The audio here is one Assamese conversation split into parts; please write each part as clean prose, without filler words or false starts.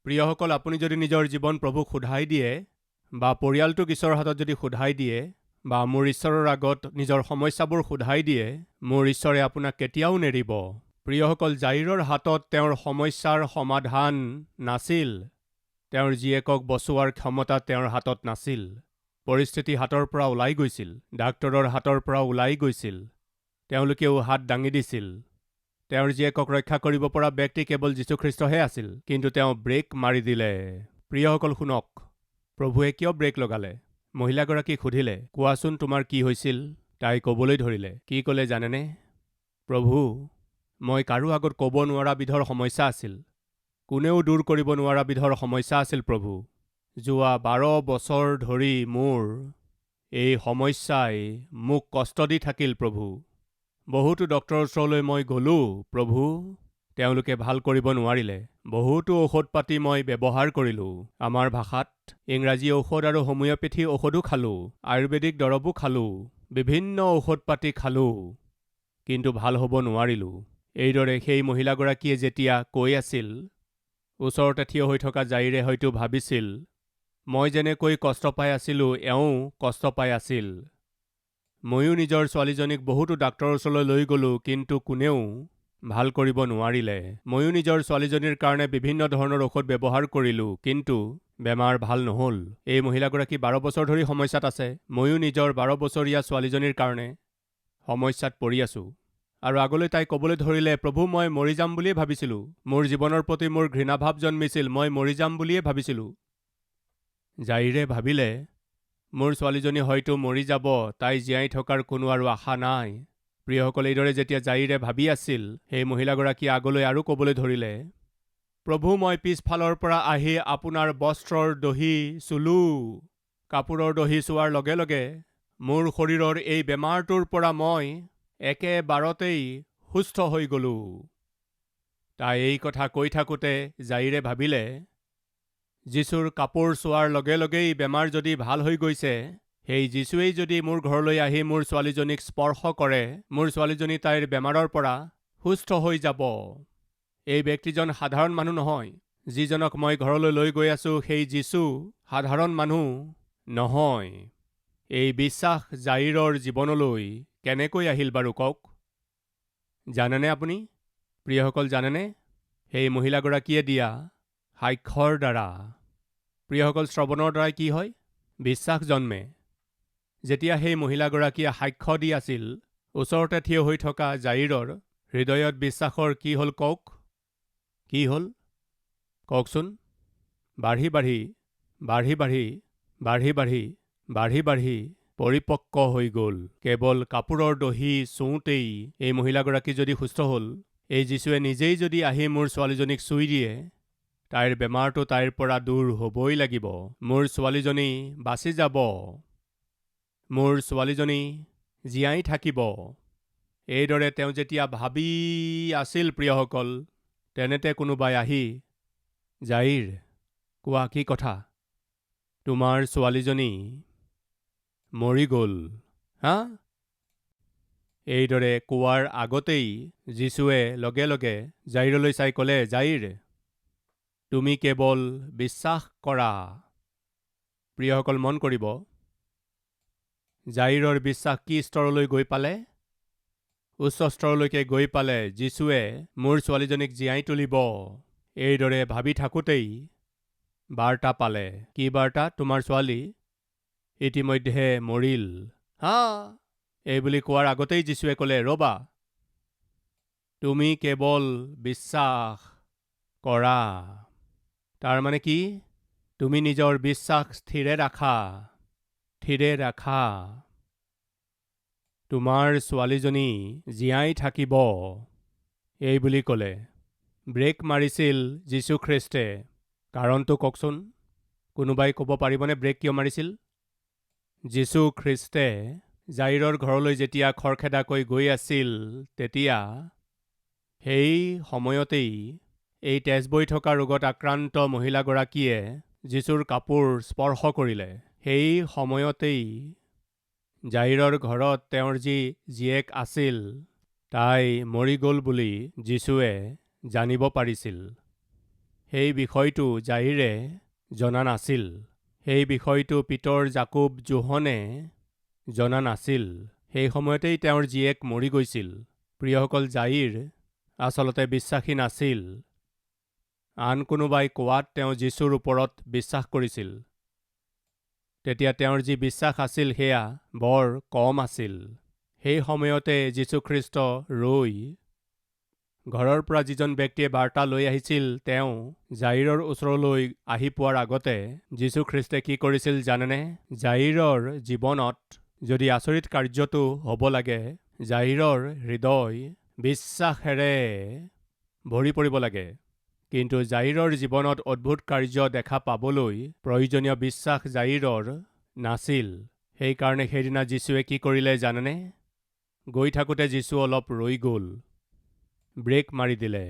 প্ৰিয়সকল, আপুনি যদি নিজৰ জীৱন প্ৰভুক সোধাই দিয়ে বা পৰিয়ালটোক ঈশ্বৰৰ হাতত যদি সোধাই দিয়ে বা মোৰ ঈশ্বৰৰ আগত নিজৰ সমস্যাবোৰ সোধাই দিয়ে, মোৰ ঈশ্বৰে আপোনাক কেতিয়াও নেৰিব। প্ৰিয়সকল, জাইৰৰ হাতত তেওঁৰ সমস্যাৰ সমাধান নাছিল। তেওঁৰ জীয়েকক বচোৱাৰ ক্ষমতা তেওঁৰ হাতত নাছিল। পৰিস্থিতি হাতৰ পৰা ওলাই গৈছিল, ডাক্তৰৰ হাতৰ পৰা ওলাই গৈছিল। তেওঁলোকেও হাত দাঙি দিছিল। তেওঁৰ জীয়েকক ৰক্ষা কৰিব পৰা ব্যক্তি কেৱল যীশুখ্ৰীষ্টহে আছিল, কিন্তু তেওঁ ব্ৰেক মাৰি দিলে। প্ৰিয়সকল শুনক, প্ৰভুৱে কিয় ব্ৰেক লগালে? মহিলাগৰাকীক সুধিলে, কোৱাচোন তোমাৰ কি হৈছিল? তাই ক'বলৈ ধৰিলে। কি ক'লে জানেনে? প্ৰভু, মই কাৰো আগত ক'ব নোৱাৰা বিধৰ সমস্যা আছিল। কোনেও দূৰ কৰিব নোৱাৰা বিধৰ সমস্যা আছিল প্ৰভু। যোৱা 12 বছৰ ধৰি মোৰ এই সমস্যাই মোক কষ্ট দি থাকিল প্ৰভু। বহুতো ডক্তৰৰ ওচৰলৈ মই গ'লোঁ প্ৰভু, তেওঁলোকে ভাল কৰিব নোৱাৰিলে। বহুতো ঔষধ পাতি মই ব্যৱহাৰ কৰিলোঁ। আমাৰ ভাষাত ইংৰাজী ঔষধ আৰু হোমিঅ'পেথি ঔষধো খালোঁ, আয়ুৰ্বেদিক দৰৱো খালোঁ, বিভিন্ন ঔষধ পাতি খালোঁ, কিন্তু ভাল হ'ব নোৱাৰিলোঁ। এইদৰে সেই মহিলাগৰাকীয়ে যেতিয়া কৈ আছিল, ওচৰতে থিয় হৈ থকা জাইৰে হয়তো ভাবিছিল, মই যেনেকৈ কষ্ট পাই আছিলোঁ এওঁ কষ্ট পাই আছিল। ময়ো নিজৰ ছোৱালীজনীক বহুতো ডাক্তৰৰ ওচৰলৈ লৈ গ'লোঁ, কিন্তু কোনেও ভাল কৰিব নোৱাৰিলে। ময়ো নিজৰ ছোৱালীজনীৰ কাৰণে বিভিন্ন ধৰণৰ ঔষধ ব্যৱহাৰ কৰিলোঁ, কিন্তু বেমাৰ ভাল নহ'ল। এই মহিলাগৰাকী 12 বছৰ ধৰি সমস্যাত আছে। ময়ো নিজৰ 12 বছৰীয়া ছোৱালীজনীৰ কাৰণে সমস্যাত পৰি আছোঁ। আৰু আগলৈ তাই ক'বলৈ ধৰিলে, প্ৰভু, মই মৰি যাম বুলিয়ে ভাবিছিলোঁ। মোৰ জীৱনৰ প্ৰতি মোৰ ঘৃণাভাৱ জন্মিছিল, মই মৰি যাম বুলিয়ে ভাবিছিলোঁ। জাইৰে ভাবিলে, মোৰ ছোৱালীজনী হয়তো মৰি যাব, তাই জীয়াই থকাৰ কোনো আৰু আশা নাই। প্ৰিয়সকল, এইদৰে যেতিয়া জাইৰে ভাবি আছিল, সেই মহিলাগৰাকীয়ে আগলৈ আৰু ক'বলৈ ধৰিলে, প্ৰভু, মই পিছফালৰ পৰা আহি আপোনাৰ বস্ত্ৰৰ দহি চুলোঁ। কাপোৰৰ দহি চোৱাৰ লগে লগে মোৰ শৰীৰৰ এই বেমাৰটোৰ পৰা মই একেবাৰতেই সুস্থ হৈ গ'লোঁ। তাই এই কথা কৈ থাকোঁতে জাইৰে ভাবিলে, যীশুৰ কাপোৰ চোৱাৰ লগে লগেই বেমাৰ যদি ভাল হৈ গৈছে, সেই যীশুৱেই যদি মোৰ ঘৰলৈ আহি মোৰ ছোৱালীজনীক স্পৰ্শ কৰে, মোৰ ছোৱালীজনী তাইৰ বেমাৰৰ পৰা সুস্থ হৈ যাব। এই ব্যক্তিজন সাধাৰণ মানুহ নহয়। যিজনক মই ঘৰলৈ লৈ গৈ আছোঁ, সেই যীশু সাধাৰণ মানুহ নহয়। এই বিশ্বাস জাইৰৰ জীৱনলৈ কেনেকৈ আহিল বাৰু কওক? জানেনে আপুনি? প্ৰিয়সকল, জানেনে? সেই মহিলাগৰাকীয়ে দিয়া সাক্ষ্যৰ দ্বাৰা। প্ৰিয়সকল, শ্ৰৱণৰ দ্বাৰাই কি হয়? বিশ্বাস জন্মে। যেতিয়া সেই মহিলাগৰাকীয়ে সাক্ষ্য দি আছিল, ওচৰতে থিয় হৈ থকা জাইৰৰ হৃদয়ত বিশ্বাসৰ কি হ'ল কওক? কি হ'ল কওকচোন? বাঢ়ি বাঢ়ি বাঢ়ি বাঢ়ি বাঢ়ি বাঢ়ি বাঢ়ি বাঢ়ি পৰিপক্ক হৈ গ'ল। কেৱল কাপোৰৰ দহি চুওঁতেই এই মহিলাগৰাকী যদি সুস্থ হ'ল, এই যীশুৱে নিজেই যদি আহি মোৰ ছোৱালীজনীক চুই দিয়ে, তাইৰ বেমাৰটো তাইৰ পৰা দূৰ হ'বই লাগিব। মোৰ ছোৱালীজনী বাচি যাব। মোৰ ছোৱালীজনী জীয়াই থাকিব। এইদৰে তেওঁ যেতিয়া ভাবি আছিল প্ৰিয়সকল, তেনেতে কোনোবাই আহি, জাইৰ, কোৱা কি কথা? তোমাৰ ছোৱালীজনী মৰি গ'ল, হা? এইদৰে কোৱাৰ আগতেই যীশুৱে লগে লগে জাইৰলৈ চাই ক'লে, জাইৰ, তুমি কেৱল বিশ্বাস কৰা। প্ৰিয়সকল, মন কৰিব, জাইৰৰ বিশ্বাস কি স্তৰলৈ গৈ পালে? উচ্চ স্তৰলৈকে গৈ পালে। যীশুৱে মোৰ ছোৱালীজনীক জীয়াই তুলিব। এইদৰে ভাবি থাকোঁতেই বাৰ্তা পালে। কি বাৰ্তা? তোমাৰ ছোৱালী ইতিমধ্যে মৰিল, হা? এই বুলি কোৱাৰ আগতেই যীশুৱে ক'লে, ৰ'বা, তুমি কেৱল বিশ্বাস কৰা। তাৰমানে কি? তুমি নিজৰ বিশ্বাস স্থিৰে ৰাখা, থিৰে ৰাখা। তোমাৰ ছোৱালীজনী জীয়াই থাকিব। এই বুলি ক'লে। ব্ৰেক মাৰিছিল যীশুখ্ৰীষ্টে। কাৰণটো কওকচোন? কোনোবাই ক'ব পাৰিবনে ব্ৰেক কিয় মাৰিছিল? যীশুখ্ৰীষ্টে জাইৰৰ ঘৰলৈ যেতিয়া খৰখেদাকৈ গৈ আছিল, তেতিয়া সেই সময়তেই এই তেজ বৈ থকা ৰোগত আক্ৰান্ত মহিলাগৰাকীয়ে যীশুৰ কাপোৰ স্পৰ্শ কৰিলে। সেই সময়তেই জাইৰৰ ঘৰত তেওঁৰ যি জীয়েক আছিল, তাই মৰি গ'ল বুলি যীশুৱে জানিব পাৰিছিল। সেই বিষয়টো জাইৰে জনা নাছিল। সেই বিষয়টো পিতৰ, জাকুব, জোহনে জনা নাছিল। সেই সময়তেই তেওঁৰ জীয়েক মৰি গৈছিল। প্ৰিয়সকল, জাইৰ আচলতে বিশ্বাসী নাছিল। আন কোনোবাই কোৱাত তেওঁ যীশুৰ ওপৰত বিশ্বাস কৰিছিল। তেতিয়া তেওঁৰ যি বিশ্বাস আছিল সেয়া বৰ কম আছিল। সেই সময়তে যীশুখ্ৰীষ্ট ৰৈ ঘৰৰ পৰা যিজন ব্যক্তিয়ে বাৰ্তা লৈ আহিছিল তেওঁ জাইৰৰ ওচৰলৈ আহি পোৱাৰ আগতে যীশুখ্ৰীষ্টে কি কৰিছিল জানেনে? জাইৰৰ জীৱনত যদি আচৰিত কাৰ্যটো হ'ব লাগে, জাইৰৰ হৃদয় বিশ্বাসেৰে ভৰি পৰিব লাগে। কিন্তু জাইৰৰ জীৱনত অদ্ভুত কাৰ্য দেখা পাবলৈ প্ৰয়োজনীয় বিশ্বাস জাইৰৰ নাছিল। সেইকাৰণে সেইদিনা যীশুৱে কি কৰিলে জানেনে? গৈ থাকোঁতে যীশু অলপ ৰৈ গ'ল, ব্ৰেক মাৰি দিলে।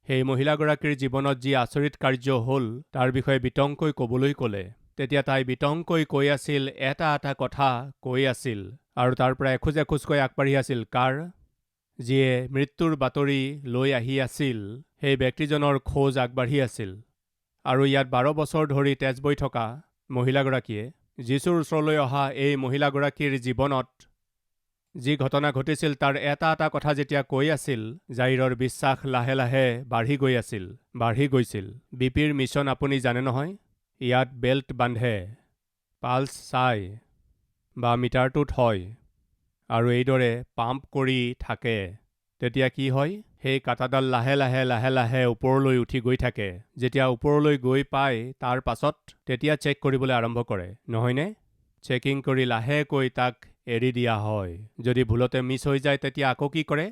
সেই মহিলাগৰাকীৰ জীৱনত যি আচৰিত কাৰ্য হ'ল তাৰ বিষয়ে বিতংকৈ ক'বলৈ ক'লে। তেতিয়া তাই বিতংকৈ কৈ আছিল, এটা এটা কথা কৈ আছিল আৰু তাৰ পৰা এখোজ এখোজকৈ আগবাঢ়ি আছিল। কাৰ? যিয়ে মৃত্যুৰ বাতৰি লৈ আহি আছিল, সেই ব্যক্তিজনৰ খোজ আগবাঢ়ি আছিল। আৰু ইয়াত 12 বছৰ ধৰি তেজ বৈ থকা মহিলাগৰাকীয়ে যীশুৰ ওচৰলৈ অহা এই মহিলাগৰাকীৰ জীৱনত যি ঘটনা ঘটিছিল তাৰ এটা এটা কথা যেতিয়া কৈ আছিল, জাইৰৰ বিশ্বাস লাহে লাহে বাঢ়ি গৈছিল। বিপিৰ মিছন আপুনি জানে নহয়? ইয়াত বেল্ট বান্ধে, পালছ চাই বা মিটাৰটো থয় আৰু এইদৰে পাম্প কৰি থাকে। তেতিয়া কি হয়? সেই কাটাডাল লাহে লাহে ওপৰলৈ উঠি গৈ থাকে। যেতিয়া ওপৰলৈ গৈ পায় তাৰ পাছত তেতিয়া চেক কৰিবলৈ আৰম্ভ কৰে, নহয়নে? চেকিং কৰি লাহেকৈ তাক এৰি দিয়া হয়। যদি ভুলতে মিছ হৈ যায় তেতিয়া আকৌ কি কৰে?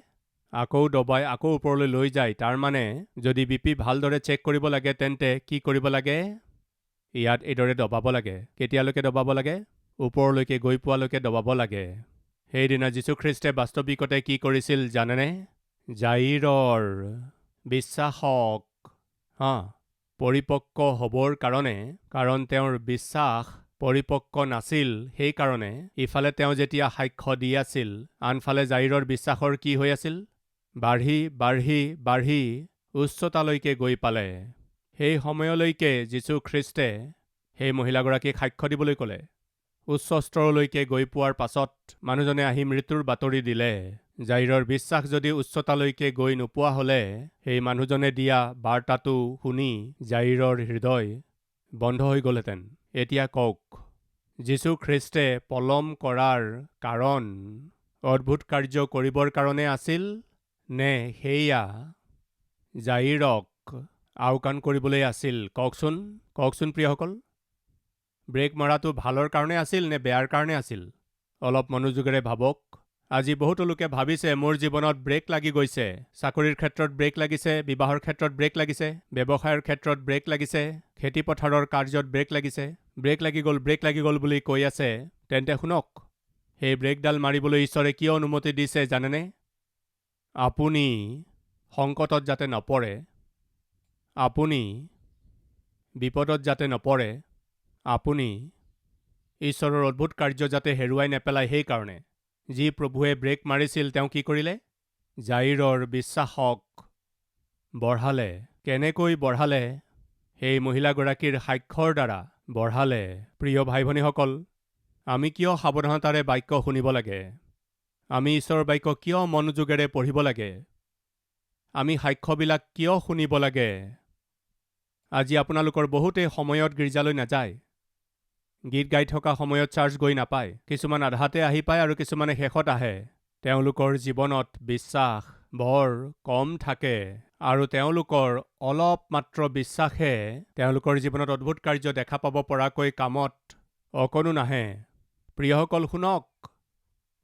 আকৌ দবাই আকৌ ওপৰলৈ লৈ যায়। তাৰমানে যদি বিপি ভালদৰে চেক কৰিব লাগে তেন্তে কি কৰিব লাগে? ইয়াত এইদৰে দবাব লাগে। কেতিয়ালৈকে দবাব লাগে? ওপৰলৈকে গৈ পোৱালৈকে দবাব লাগে। সেইদিনা যীশুখ্ৰীষ্টে বাস্তৱিকতে কি কৰিছিল জানেনে? জাইৰৰ বিশ্বাসক পৰিপক্ক হ'বৰ কাৰণে, কাৰণ তেওঁৰ বিশ্বাস পৰিপক্ক নাছিল, সেইকাৰণে ইফালে তেওঁ যেতিয়া সাক্ষ্য দি আছিল, আনফালে জাইৰৰ বিশ্বাসৰ কি হৈ আছিল? বাঢ়ি উচ্চতালৈকে গৈ পালে। সেই সময়লৈকে যীশুখ্ৰীষ্টে সেই মহিলাগৰাকীক সাক্ষ্য দিবলৈ ক'লে। উচ্চ স্তৰলৈকে গৈ পোৱাৰ পাছত মানুহজনে আহি মৃত্যুৰ বাতৰি দিলে। জাইৰৰ বিশ্বাস যদি উচ্চতালৈকে গৈ নোপোৱা হ'লে সেই মানুহজনে দিয়া বাৰ্তাটো শুনি জাইৰৰ হৃদয় বন্ধ হৈ গ'লহেঁতেন। এতিয়া কওক, যীশুখ্ৰীষ্টে পলম কৰাৰ কাৰণ অদ্ভুত কাৰ্য কৰিবৰ কাৰণে আছিল নে সেয়া জাইৰক আওকাণ কৰিবলৈ আছিল? কওকচোন প্ৰিয়সকল। ব্ৰেক মৰাটো ভালৰ কাৰণে আছিল নে বেয়াৰ কাৰণে আছিল? অলপ মনোযোগেৰে ভাবক। আজি বহুতো লোকে ভাবিছে মোৰ জীৱনত ব্ৰেক লাগি গৈছে। চাকৰিৰ ক্ষেত্ৰত ব্ৰেক লাগিছে, বিবাহৰ ক্ষেত্ৰত ব্ৰেক লাগিছে, ব্যৱসায়ৰ ক্ষেত্ৰত ব্ৰেক লাগিছে, খেতিপথাৰৰ কাৰ্যত ব্ৰেক লাগিছে। ব্ৰেক লাগি গ'ল বুলি কৈ আছে। তেন্তে শুনক, সেই ব্ৰেকডাল মাৰিবলৈ ঈশ্বৰে কিয় অনুমতি দিছে জানেনে? আপুনি সংকটত যাতে নপৰে, আপুনি বিপদত যাতে নপৰে, আপুনি ঈশ্বৰৰ অদ্ভুত কাৰ্য যাতে হেৰুৱাই নেপেলায়। সেইকাৰণে যি প্ৰভুৱে ব্ৰেক মাৰিছিল তেওঁ কি কৰিলে? জাইৰৰ বিশ্বাসক বঢ়ালে। কেনেকৈ বঢ়ালে? সেই মহিলাগৰাকীৰ সাক্ষ্যৰ দ্বাৰা বঢ়ালে। প্ৰিয় ভাই ভনীসকল, আমি কিয় সাৱধানতাৰে বাক্য শুনিব লাগে? আমি ঈশ্বৰৰ বাক্য কিয় মনোযোগেৰে পঢ়িব লাগে? আমি সাক্ষ্যবিলাক কিয় শুনিব লাগে? আজি আপোনালোকৰ বহুতেই সময়ত গীৰ্জালৈ নাযায়। গীত গাই থকা সময়ত চাৰ্চ গৈ নাপায়। কিছুমান আধাতে আহি পায় আৰু কিছুমানে শেষত আহে। তেওঁলোকৰ জীৱনত বিশ্বাস বৰ কম থাকে আৰু তেওঁলোকৰ অলপ মাত্ৰ বিশ্বাসে তেওঁলোকৰ জীৱনত অদ্ভুত কাৰ্য দেখা পাব পৰাকৈ কামত অকণো নাহে। প্ৰিয়সকল শুনক,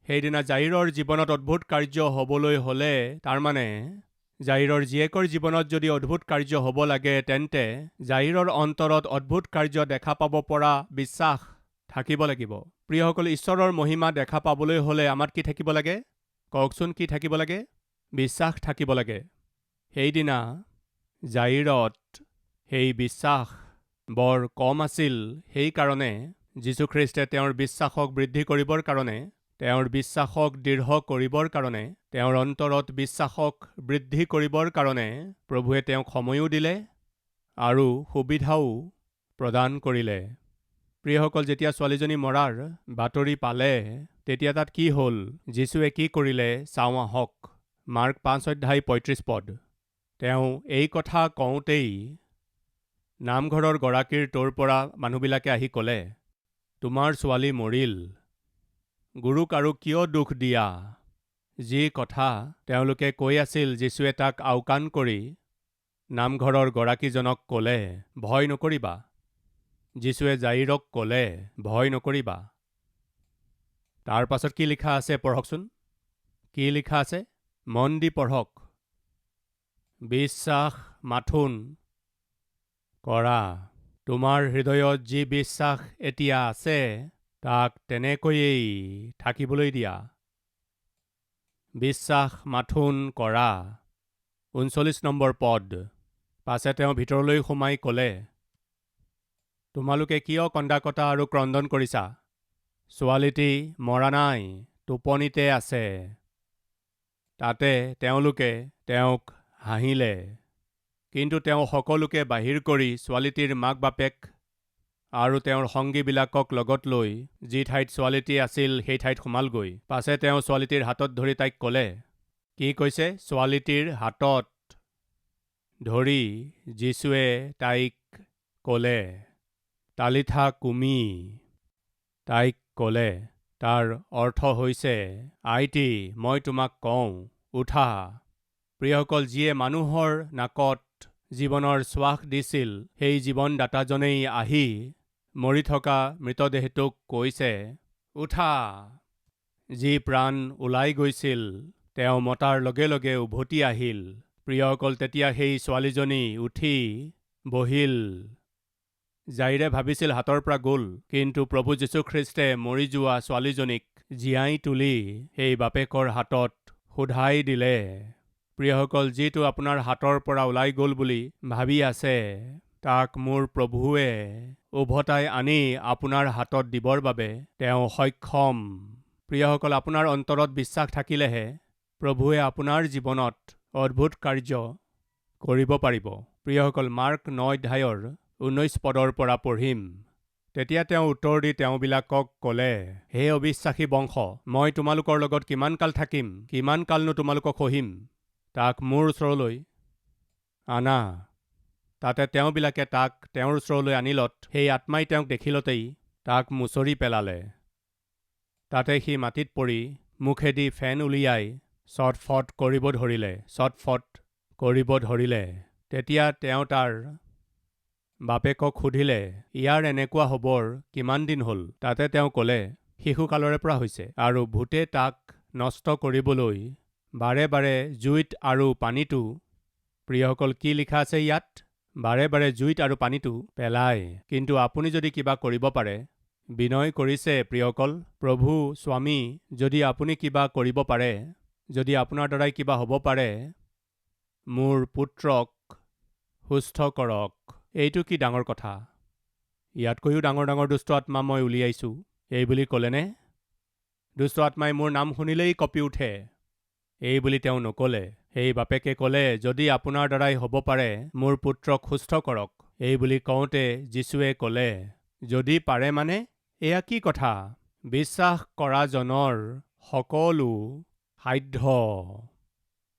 সেইদিনা জাইৰৰ জীৱনত অদ্ভুত কাৰ্য হ'বলৈ হ'লে, তাৰমানে জাইৰৰ জীয়েকৰ জীৱনত যদি অদ্ভুত কাৰ্য হ'ব লাগে তেন্তে জাইৰৰ অন্তৰত অদ্ভুত কাৰ্য দেখা পাব পৰা বিশ্বাস থাকিব লাগিব। প্ৰিয়সকল, ঈশ্বৰৰ মহিমা দেখা পাবলৈ হ'লে আমাক কি থাকিব লাগে? কওকচোন, কি থাকিব লাগে? বিশ্বাস থাকিব লাগে। সেইদিনা জাইৰত সেই বিশ্বাস বৰ কম আছিল। সেইকাৰণে যীশুখ্ৰীষ্টে তেওঁৰ বিশ্বাসক বৃদ্ধি কৰিবৰ কাৰণে, তেওঁৰ বিশ্বাসক দৃঢ় কৰিবৰ কাৰণে, তেওঁৰ অন্তৰত বিশ্বাসক বৃদ্ধি কৰিবৰ কাৰণে প্ৰভুৱে তেওঁক সময়ো দিলে আৰু সুবিধাও প্ৰদান কৰিলে। প্ৰিয়সকল, যেতিয়া ছোৱালীজনী মৰাৰ বাতৰি পালে তেতিয়া তাত কি হ'ল, যীশুৱে কি কৰিলে চাওঁ আহক। মাৰ্ক 5:35। তেওঁ এই কথা কওঁতেই নামঘৰৰ গৰাকীৰ তোৰ পৰা মানুহবিলাকে আহি ক'লে, তোমাৰ ছোৱালী মৰিল, গুৰুক আৰু কিয় দুখ দিয়া? যি কথা তেওঁলোকে কৈ আছিল, যীশুৱে তাক আওকাণ কৰি নামঘৰৰ গৰাকীজনক ক'লে, ভয় নকৰিবা। যীশুৱে জাইৰক ক'লে, ভয় নকৰিবা। তাৰ পাছত কি লিখা আছে পঢ়কচোন। কি লিখা আছে মন দি পঢ়ক। বিশ্বাস মাথোন কৰা। তোমাৰ হৃদয়ত যি বিশ্বাস এতিয়া আছে তাক তেনেকৈয়েই থাকিবলৈ দিয়া। বিশ্বাস মাথোন কৰা। 39 নম্বৰ পদ। পাছে তেওঁ ভিতৰলৈ সোমাই ক'লে, তোমালোকে কিয় কন্দা-কটা আৰু ক্ৰন্দন কৰিছা? ছোৱালীটি মৰা নাই, টোপনিতে আছে। তাতে তেওঁলোকে তেওঁক হাঁহিলে। কিন্তু তেওঁ সকলোকে বাহিৰ কৰি ছোৱালীটিৰ মাক-বাপেক আৰু তেওঁৰ সংগীবিলাকক লগত লৈ যি ঠাইত ছোৱালীটি আছিল সেই ঠাইত সোমালগৈ। পাছে তেওঁ ছোৱালীটিৰ হাতত ধৰি তাইক ক'লে, কি কৈছে? ছোৱালীটিৰ হাতত ধৰি যীশুৱে তাইক ক'লে, তালিথা কুমি। তাইক ক'লে, তাৰ অৰ্থ হৈছে, আইটি মই তোমাক কওঁ, উঠা। প্ৰিয়সকল, যিয়ে মানুহৰ নাকত জীৱনৰ শ্বাস দিছিল সেই জীৱনদাতাজনেই আহি মৰি থকা মৃতদেহটোক কৈছে, উঠা। যি প্ৰাণ ওলাই গৈছিল তেওঁ মতাৰ লগে লগে উভতি আহিল। প্ৰিয়সকল, তেতিয়া সেই ছোৱালীজনী উঠি বহিল। জাইৰে ভাবিছিল হাতৰ পৰা গ'ল, কিন্তু প্ৰভু যীশুখ্ৰীষ্টে মৰি যোৱা ছোৱালীজনীক জীয়াই তুলি সেই বাপেকৰ হাতত সোধাই দিলে। প্ৰিয়সকল, যিটো আপোনাৰ হাতৰ পৰা ওলাই গ'ল বুলি ভাবি আছে তাক মোৰ প্ৰভুৱে উভতাই আনি আপোনাৰ হাতত দিবৰ বাবে তেওঁ সক্ষম। প্ৰিয়সকল, আপোনাৰ অন্তৰত বিশ্বাস থাকিলেহে প্ৰভুৱে আপোনাৰ জীৱনত অদ্ভুত কাৰ্য কৰিব পাৰিব। প্ৰিয়সকল, মাৰ্ক 9:19 পদৰ পৰা পঢ়িম। তেতিয়া তেওঁ উত্তৰ দি তেওঁবিলাকক ক'লে, হে অবিশ্বাসী বংশ, মই তোমালোকৰ লগত কিমান কাল থাকিম? কিমান কালনো তোমালোকক সহিম? তাক মোৰ ওচৰলৈ আনা। তাতে তেওঁবিলাকে তাক তেওঁৰ ওচৰলৈ আনিলত সেই আত্মাই তেওঁক দেখিলতেই তাক মুচৰি পেলালে। তাতে সি মাটিত পৰি মুখেদি ফেন উলিয়াই চটফট কৰিব ধৰিলে। তেতিয়া তেওঁ তাৰ বাপেকক সুধিলে, ইয়াৰ এনেকুৱা হ'বৰ কিমান দিন হ'ল? তাতে তেওঁ ক'লে, শিশুকালৰে পৰা হৈছে, আৰু ভূতে তাক নষ্ট কৰিবলৈ বাৰে বাৰে জুইত আৰু পানীটো, প্ৰিয়সকল কি লিখা আছে ইয়াত? বাৰে বাৰে জুইত আৰু পানীটো পেলায়। কিন্তু আপুনি যদি কিবা কৰিব পাৰে, বিনয় কৰিছে প্ৰিয়সকল, প্ৰভু স্বামী, যদি আপুনি কিবা কৰিব পাৰে, যদি আপোনাৰ দ্বাৰাই কিবা হ'ব পাৰে, মোৰ পুত্ৰক সুস্থ কৰক। এইটো কি ডাঙৰ কথা? ইয়াতকৈও ডাঙৰ ডাঙৰ দুষ্ট আত্মা মই উলিয়াইছোঁ, এই বুলি ক'লেনে? দুষ্ট আত্মাই মোৰ নাম শুনিলেই কঁপি উঠে, এই বুলি তেওঁ নক'লে। সেই বাপেকে ক'লে, যদি আপোনাৰ দ্বাৰাই হ'ব পাৰে মোৰ পুত্ৰক সুস্থ কৰক। এই বুলি কওঁতে যীশুৱে ক'লে, যদি পাৰে মানে? এয়া কি কথা? বিশ্বাস কৰাজনৰ সকলো সাধ্য।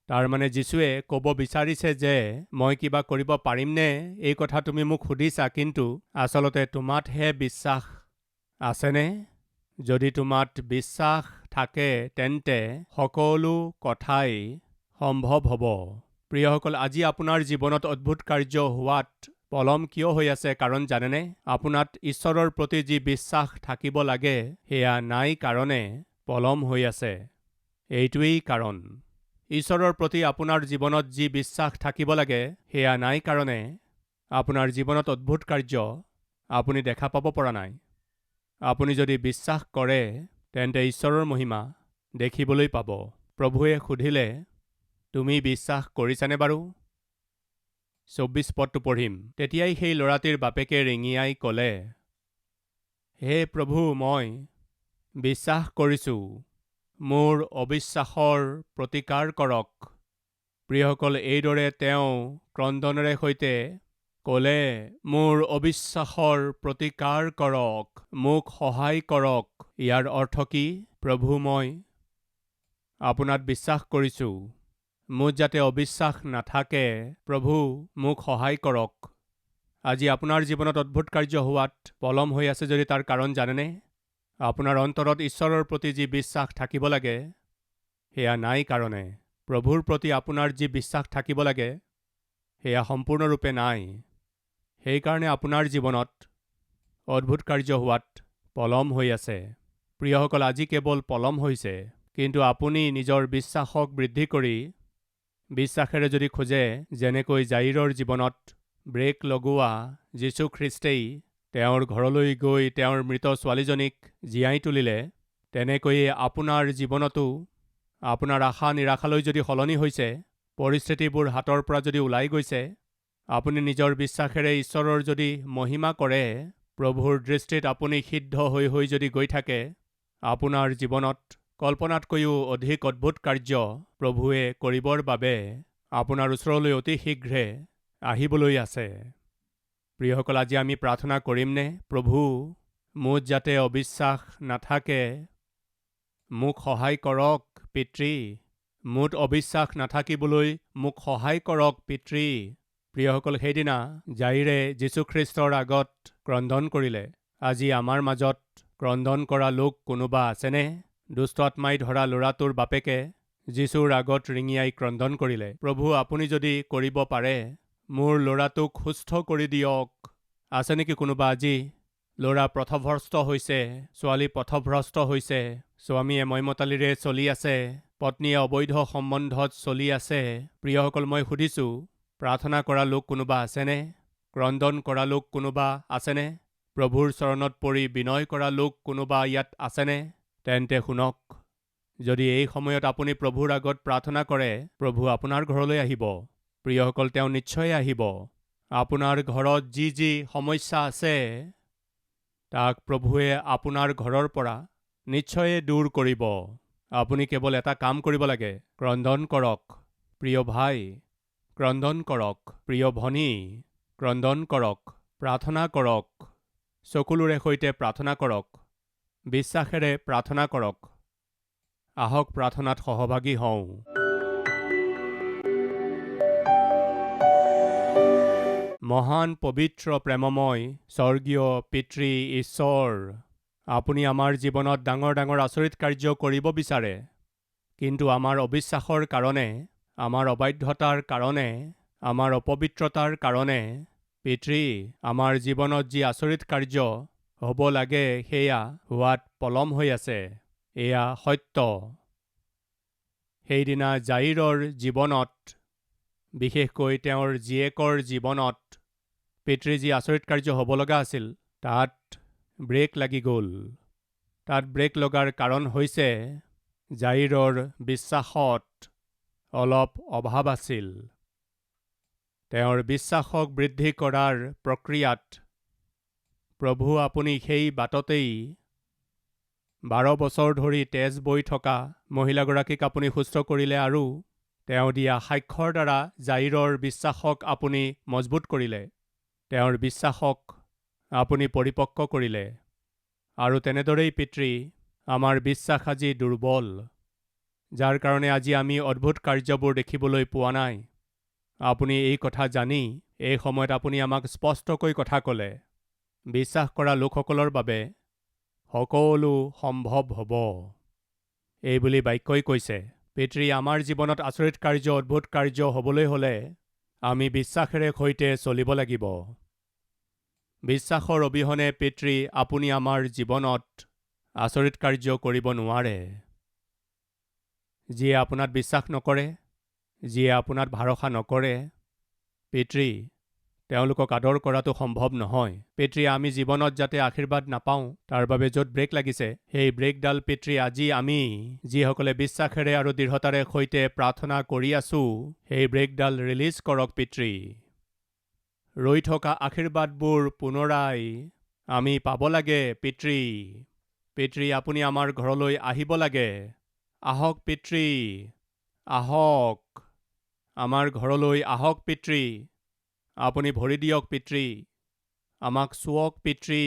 তাৰমানে যীশুৱে ক'ব বিচাৰিছে যে মই কিবা কৰিব পাৰিমনে? এই কথা তুমি মোক সুধিছা, কিন্তু আচলতে তোমাতহে বিশ্বাস আছেনে? যদি তোমাত বিশ্বাস থাকে তেন্তে সকলো কথাই সম্ভৱ হ'ব। প্ৰিয়সকল, আজি আপোনাৰ জীৱনত অদ্ভুত কাৰ্য হোৱাত পলম কিয় হৈ আছে? কাৰণ জানেনে, আপোনাত ঈশ্বৰৰ প্ৰতি যি বিশ্বাস থাকিব লাগে সেয়া নাই কাৰণে পলম হৈ আছে। এইটোৱেই কাৰণ। ঈশ্বৰৰ প্ৰতি আপোনাৰ জীৱনত যি বিশ্বাস থাকিব লাগে সেয়া নাই কাৰণে আপোনাৰ জীৱনত অদ্ভুত কাৰ্য আপুনি দেখা পাব পৰা নাই। আপুনি যদি বিশ্বাস কৰে তেন্তে ঈশ্বৰৰ মহিমা দেখিবলৈ পাব। প্ৰভুৱে সুধিলে, তুমি বিশ্বাস কৰিছানে বাৰু? 24 পদটো পঢ়িম। তেতিয়াই সেই ল'ৰাটিৰ বাপেকে ৰিঙিয়াই ক'লে, হে প্ৰভু, মই বিশ্বাস কৰিছোঁ, মোৰ অবিশ্বাসৰ প্ৰতিকাৰ কৰক। প্ৰিয়সকল, এইদৰে তেওঁ ক্ৰন্দনেৰে সৈতে ক'লে, মোৰ অবিশ্বাসৰ প্ৰতিকাৰ কৰক, মোক সহায় কৰক। ইয়াৰ অৰ্থ কি? প্ৰভু, মই আপোনাত বিশ্বাস কৰিছোঁ। মোৰ যাতে অবিশ্বাস নাথাকে, প্ৰভু মোক সহায় কৰক। আজি আপোনাৰ জীৱনত অদ্ভুত কাৰ্য হোৱাত পলম হৈ আছে যদি তাৰ কাৰণ জানেনে? আপোনাৰ অন্তৰত ঈশ্বৰৰ প্ৰতি যি বিশ্বাস থাকিব লাগে, সেয়া নাই কাৰণে। প্ৰভুৰ প্ৰতি আপোনাৰ যি বিশ্বাস থাকিব লাগে, সেয়া সম্পূৰ্ণৰূপে নাই। সেইকাৰণে আপোনাৰ জীৱনত অদ্ভুত কাৰ্য হোৱাত পলম হৈ আছে। প্ৰিয়সকল, আজি কেৱল পলম হৈছে, কিন্তু আপুনি নিজৰ বিশ্বাসক বৃদ্ধি কৰি বিশ্বাসেৰে যদি খোজে, যেনেকৈ জাইৰৰ জীৱনত ব্ৰেক লগোৱা যীশুখ্ৰীষ্টেই তেওঁৰ ঘৰলৈ গৈ তেওঁৰ মৃত ছোৱালীজনীক জীয়াই তুলিলে, তেনেকৈয়ে আপোনাৰ জীৱনতো আপোনাৰ আশা নিৰাশালৈ যদি সলনি হৈছে, পৰিস্থিতিবোৰ হাতৰ পৰা যদি ওলাই গৈছে, আপুনি নিজৰ বিশ্বাসেৰে ঈশ্বৰৰ যদি মহিমা কৰে, প্ৰভুৰ দৃষ্টিত আপুনি সিদ্ধ হৈ হৈ যদি গৈ থাকে, আপোনাৰ জীৱনত কল্পনাতকৈও অধিক অদ্ভুত কাৰ্য প্ৰভুৱে কৰিবৰ বাবে আপোনাৰ ওচৰলৈ অতি শীঘ্ৰে আহিবলৈ আছে। প্ৰিয়সকল, আজি আমি প্ৰাৰ্থনা কৰিমনে? প্ৰভু, মোৰ যাতে অবিশ্বাস নাথাকে, মোক সহায় কৰক পিতৃ। মোত অবিশ্বাস নাথাকিবলৈ মোক সহায় কৰক পিতৃ। প্ৰিয়সকল, সেইদিনা জাইৰে যীশুখ্ৰীষ্টৰ আগত ক্ৰন্দন কৰিলে। আজি আমাৰ মাজত ক্ৰন্দন কৰা লোক কোনোবা আছেনে? দুষ্ট আত্মাই ধৰা ল'ৰাটোৰ বাপেকে যীশুৰ আগত ৰিঙিয়াই ক্ৰন্দন কৰিলে, প্ৰভু, আপুনি যদি কৰিব পাৰে, মোৰ ল'ৰাটোক সুস্থ কৰি দিয়ক। আছে নেকি কোনোবা আজি? ল'ৰা পথভ্ৰষ্ট হৈছে, ছোৱালী পথভ্ৰষ্ট হৈছে, স্বামীয়ে মইমতালিৰে চলি আছে, পত্নীয়ে অবৈধ সম্বন্ধত চলি আছে। প্ৰিয়সকল, মই সুধিছোঁ, প্ৰাৰ্থনা কৰা লোক কোনোবা আছেনে? ক্ৰন্দন কৰা লোক কোনোবা আছেনে? প্ৰভুৰ চৰণত পৰি বিনয় কৰা লোক কোনোবা ইয়াত আছেনে? তেন্তে শুনক, যদি এই সময়ত আপুনি প্ৰভুৰ আগত প্ৰাৰ্থনা কৰে, প্ৰভু আপোনাৰ ঘৰলৈ আহিব। প্ৰিয়সকল, তেওঁ নিশ্চয় আহিব। আপোনাৰ ঘৰত যি যি সমস্যা আছে, তাক প্ৰভুৱে আপোনাৰ ঘৰৰ পৰা নিশ্চয় দূৰ কৰিব। আপুনি কেৱল এটা কাম কৰিব লাগে, ক্ৰন্দন কৰক। প্ৰিয় ভাই, ক্ৰন্দন কৰক। প্ৰিয় ভনী, ক্ৰন্দন কৰক। প্ৰাৰ্থনা কৰক। চকুলোৰে সৈতে প্ৰাৰ্থনা কৰক। বিশ্বাসেৰে প্ৰাৰ্থনা কৰক। আহক প্ৰাৰ্থনাত সহভাগী হওঁ। মহান পবিত্ৰ প্ৰেমময় স্বৰ্গীয় পিতৃ ঈশ্বৰ, আপুনি আমাৰ জীৱনত ডাঙৰ ডাঙৰ আচৰিত কাৰ্য কৰিব বিচাৰে, কিন্তু আমাৰ অবিশ্বাসৰ কাৰণে, আমাৰ অবাধ্যতাৰ কাৰণে, আমাৰ অপবিত্ৰতাৰ কাৰণে, পিতৃ, আমাৰ জীৱনত যি আচৰিত কাৰ্য হ'ব লাগে সেয়া হোৱাত পলম হৈ আছে। এয়া সত্য। সেইদিনা জাইৰৰ জীৱনত, বিশেষকৈ তেওঁৰ জীয়েকৰ জীৱনত, পিতৃ যি আচৰিত কাৰ্য হ'ব লগা আছিল, তাত ব্ৰেক লাগি গ'ল। তাত ব্ৰেক লগাৰ কাৰণ হৈছে জাইৰৰ বিশ্বাসত অলপ অভাৱ আছিল। তেওঁৰ বিশ্বাসক বৃদ্ধি কৰাৰ প্ৰক্ৰিয়াত প্ৰভু, আপুনি সেই বাটতেই 12 বছৰ ধৰি তেজ বৈ থকা মহিলাগৰাকীক আপুনি সুস্থ কৰিলে আৰু তেওঁ দিয়া সাক্ষ্যৰ দ্বাৰা জাইৰৰ বিশ্বাসক আপুনি মজবুত কৰিলে। তেওঁৰ বিশ্বাসক আপুনি পৰিপক্ক কৰিলে। আৰু তেনেদৰেই পিতৃ, আমাৰ বিশ্বাস আজি দুৰ্বল, যাৰ কাৰণে আজি আমি অদ্ভুত কাৰ্যবোৰ দেখিবলৈ পোৱা নাই। আপুনি এই কথা জানি এই সময়ত আপুনি আমাক স্পষ্টকৈ কথা ক'লে। বিশ্বাস কৰা লোকসকলৰ বাবে সকলো সম্ভৱ হ'ব, এইবুলি বাক্যই কৈছে। পিতৃ, আমাৰ জীৱনত আচৰিত কাৰ্য, অদ্ভুত কাৰ্য হ'বলৈ হ'লে আমি বিশ্বাসেৰে সৈতে চলিব লাগিব। বিশ্বাসৰ অবিহনে পিতৃ, আপুনি আমাৰ জীৱনত আচৰিত কাৰ্য কৰিব নোৱাৰে। যিয়ে আপোনাত বিশ্বাস নকৰে, যিয়ে আপোনাত ভৰসা নকৰে, পিতৃ, তেওঁলোকক আদৰ কৰাটো সম্ভৱ নহয়। পিতৃ, আমি জীৱনত যাতে আশীৰ্বাদ নাপাওঁ, তাৰ বাবে য'ত ব্ৰেক লাগিছে, সেই ব্ৰেকডাল পিতৃ, আজি আমি যিসকলে বিশ্বাসেৰে আৰু দৃঢ়তাৰে সৈতে প্ৰাৰ্থনা কৰি আছো, সেই ব্ৰেকডাল ৰিলিজ কৰক পিতৃ। ৰৈ থকা আশীৰ্বাদবোৰ পুনৰাই আমি পাব লাগে পিতৃ। পিতৃ, আপুনি আমাৰ ঘৰলৈ আহিব লাগে। আহক পিতৃ, আহক আমাৰ ঘৰলৈ, আহক পিতৃ। আপুনি ভৰি দিয়ক পিতৃ, আমাক চুৱক পিতৃ,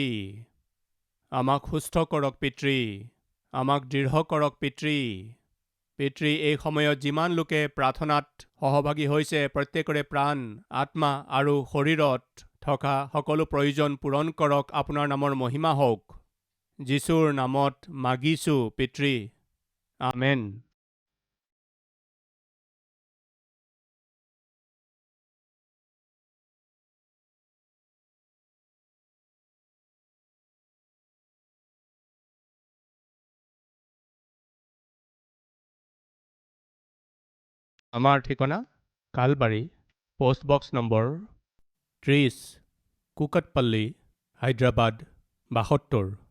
আমাক সুস্থ কৰক পিতৃ, আমাক দৃঢ় কৰক পিতৃ। পিতৃ, এই সময়ত যিমান লোকে প্ৰাৰ্থনাত সহভাগী হৈছে প্ৰত্যেকৰে প্ৰাণ, আত্মা আৰু শৰীৰত থকা সকলো প্ৰয়োজন পূৰণ কৰক। আপোনাৰ নামৰ মহিমা হওক। যীশুৰ নামত মাগিছোঁ পিতৃ, আমেন। আমাৰ ঠিকনা কালবাৰী, পোষ্টবক্স নম্বৰ 30, কুকটপল্লী, হায়দৰাবাদ 72।